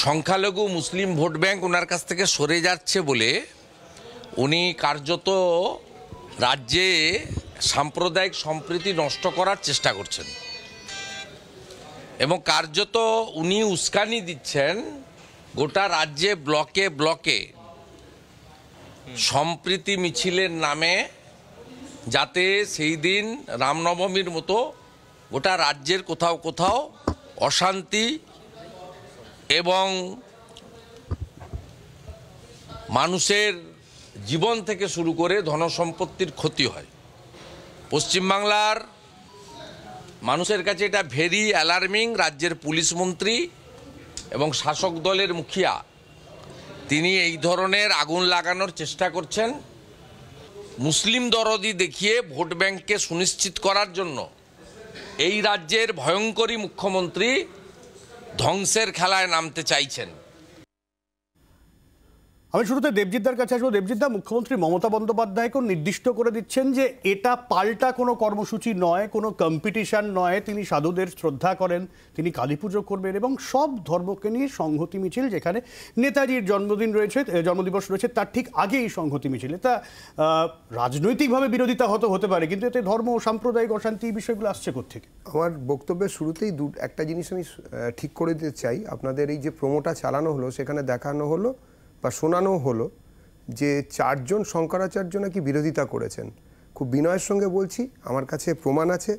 সংখ্যালঘু মুসলিম vote bank ওনার কাছ থেকে সরে যাচ্ছে বলে উনি কার্যত রাজ্যে সাম্প্রদায়িক সম্প্রীতি নষ্ট করার চেষ্টা করছেন এবং কার্যত উনি উস্কানি দিচ্ছেন গোটা রাজ্যে ব্লকে ব্লকে সম্প্রীতি মিছিলের নামে, যাতে সেই দিন রামনবমীর মতো গোটা রাজ্যের কোথাও কোথাও অশান্তি এবং মানুষের জীবন থেকে শুরু করে ধনসম্পত্তির ক্ষতি হয়। পশ্চিমবাংলার মানুষের কাছে এটা ভেরি অ্যালার্মিং। রাজ্যের পুলিশ মন্ত্রী এবং শাসক দলের মুখিয়া তিনি এই ধরনের আগুন লাগানোর চেষ্টা করছেন মুসলিম দরদি দেখিয়ে ভোট ব্যাংককে সুনিশ্চিত করার জন্য। এই রাজ্যের ভয়ঙ্করী মুখ্যমন্ত্রী ধ্বংসের খেলায় নামতে চাইছেন। আমি শুরুতে দেবজিৎদার কাছে আসবো। দেবজিৎদা, মুখ্যমন্ত্রী মমতা বন্দ্যোপাধ্যায়কে নির্দিষ্ট করে দিচ্ছেন যে এটা পাল্টা কোনো কর্মসূচি নয়, কোনো কম্পিটিশন নয়। তিনি সাধুদের শ্রদ্ধা করেন, তিনি কালী পুজো করবেন এবং সব ধর্মকে নিয়ে সংহতি মিছিল, যেখানে নেতাজির জন্মদিবস রয়েছে তার ঠিক আগে এই সংহতি মিছিলে। তা রাজনৈতিকভাবে বিরোধিতা হতে পারে, কিন্তু এতে ধর্ম ও সাম্প্রদায়িক অশান্তি বিষয়গুলো আসছে কোত্থেকে? আমার বক্তব্যের শুরুতেই একটা জিনিস আমি ঠিক করে দিতে চাই। আপনাদের এই যে প্রোমোটা চালানো হলো, সেখানে দেখানো হলো বা শোনানো হলো যে 4 জন শঙ্করাচার্য নাকি বিরোধিতা করেছেন। খুব বিনয়ের সঙ্গে বলছি, আমার কাছে প্রমাণ আছে,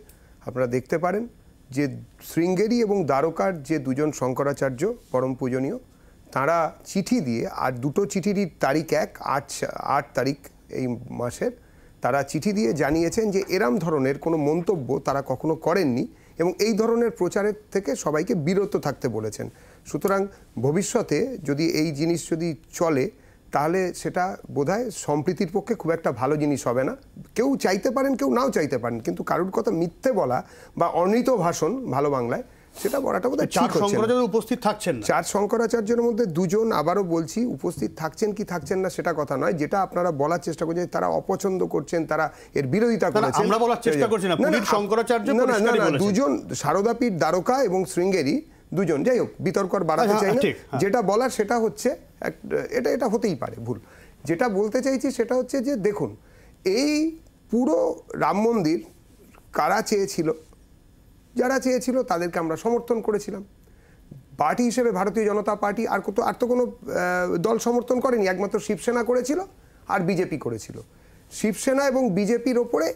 আপনারা দেখতে পারেন যে শৃঙ্গেরি এবং দ্বারকার যে 2 জন শঙ্করাচার্য পরম পূজনীয়, তারা চিঠি দিয়ে, আর 2টো চিঠিরই তারিখ 8 তারিখ এই মাসের, তারা চিঠি দিয়ে জানিয়েছেন যে এরম ধরনের কোনো মন্তব্য তারা কখনো করেননি এবং এই ধরনের প্রচারের থেকে সবাইকে বিরত থাকতে বলেছেন। সুতরাং ভবিষ্যতে যদি এই জিনিস যদি চলে, তাহলে সেটা বোধহয় সম্প্রীতির পক্ষে খুব একটা ভালো জিনিস হবে না। কেউ চাইতে পারেন, কেউ নাও চাইতে পারেন, কিন্তু কারোর কথা মিথ্যে বলা বা অনৃত ভাষণ ভালো বাংলায় সেটা বলাটা বোধহয় ঠিক হচ্ছে না। উপস্থিত থাকছেন 4 শঙ্করাচার্যের মধ্যে 2 জন, আবারও বলছি, উপস্থিত থাকছেন কি থাকছেন না সেটা কথা নয়। যেটা আপনারা বলার চেষ্টা করছেন তারা অপছন্দ করছেন, তারা এর বিরোধিতা করেছেন, আমরা বলার চেষ্টা করছি না। শঙ্করাচার্য না, 2 জন সারদাপীঠ, দ্বারকা এবং শৃঙ্গেরি 2 জন, যাই হোক বিতর্ক বাড়াতে চাই না। যেটা বলার সেটা হচ্ছে এটা হতেই পারে ভুল। যেটা বলতে চাইছি সেটা হচ্ছে যে দেখুন, এই পুরো রাম মন্দির কারা চেয়েছিল? যারা চেয়েছিল তাদেরকে আমরা সমর্থন করেছিলাম। পার্টি হিসেবে ভারতীয় জনতা পার্টি আর তো কোনো দল সমর্থন করেনি, একমাত্র শিবসেনা করেছিল আর বিজেপি করেছিল। শিবসেনা এবং বিজেপির ওপরে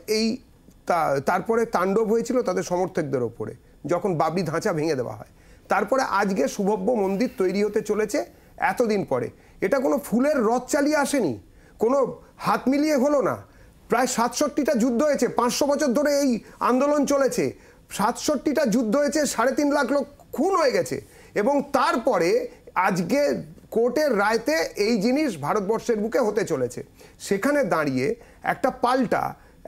তারপরে তাণ্ডব হয়েছিল তাদের সমর্থকদের ওপরে, যখন বাবরি ধাঁচা ভেঙে দেওয়া হয়। তারপরে আজকে শুভব্য মন্দির তৈরি হতে চলেছে এতদিন পরে। এটা কোনো ফুলের রথ চালিয়ে আসেনি, কোনো হাত মিলিয়ে হলো না। প্রায় 67টা যুদ্ধ হয়েছে, 500 বছর ধরে এই আন্দোলন চলেছে। 67টা যুদ্ধ হয়েছে, 3.5 লাখ লোক খুন হয়ে গেছে এবং তারপরে আজকে কোর্টের রায়তে এই জিনিস ভারতবর্ষের বুকে হতে চলেছে। সেখানে দাঁড়িয়ে একটা পাল্টা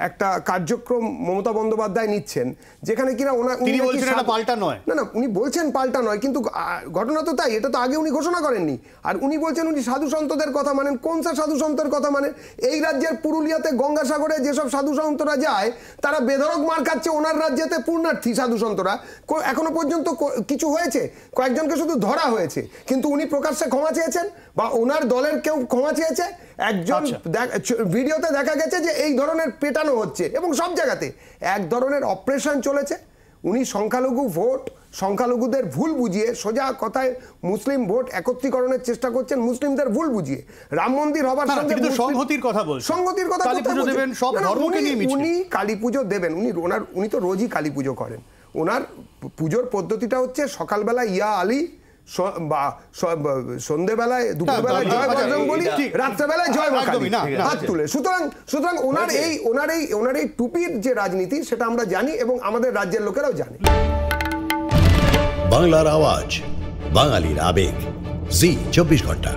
একটা কার্যক্রম মমতা বন্দ্যোপাধ্যায় নিচ্ছেন, যেখানে কিনা উনি বলছেন এটা পাল্টা নয়। না, উনি বলছেন পাল্টা নয়, কিন্তু ঘটনা তো তাই। এটা তো আগে উনি ঘোষণা করেননি। আর উনি বলছেন উনি সাধু সন্তদের কথা মানেন। কোন সাধু সন্তের কথা মানেন? এই রাজ্যের পুরুলিয়াতে গঙ্গাসাগরে যেসব সাধু সন্তরা যায়, তারা বেধড়ক মার খাচ্ছে। ওনার রাজ্যেতে পূর্ণার্থী সাধু সন্তরা, এখনো পর্যন্ত কিছু হয়েছে? কয়েকজনকে শুধু ধরা হয়েছে, কিন্তু উনি প্রকাশ্যে ক্ষমা চেয়েছেন বা ওনার দলের কেউ ক্ষমা চেয়েছে? একজন ভিডিওতে দেখা গেছে যে এই ধরনের পেটানো হচ্ছে এবং সব জায়গাতে এক ধরনের অপারেশন চলেছে। উনি সংখ্যালঘুদের ভুল বুঝিয়ে, সোজা কথায় মুসলিম ভোট একত্রীকরণের চেষ্টা করছেন, মুসলিমদের ভুল বুঝিয়ে। রাম মন্দির হবার সঙ্গে সংহতির কথা বলছেন, সংহতির কথা দেবেন, সব ধর্মকে নিয়ে উনি কালী পুজো দেবেন। উনি তো রোজই কালী পুজো করেন। ওনার পুজোর পদ্ধতিটা হচ্ছে সকালবেলা ইয়া আলী, সন্ধ্যেবেলায় দুপুরবেলায় জয় বজরং বলি, রাত্রেবেলায় জয় মা কালী হাত তুলে। সুতরাং ওনার এই টুপির যে রাজনীতি, সেটা আমরা জানি এবং আমাদের রাজ্যের লোকেরাও জানে। বাংলার আওয়াজ, বাঙালির আবেগ, জি 24 ঘন্টা।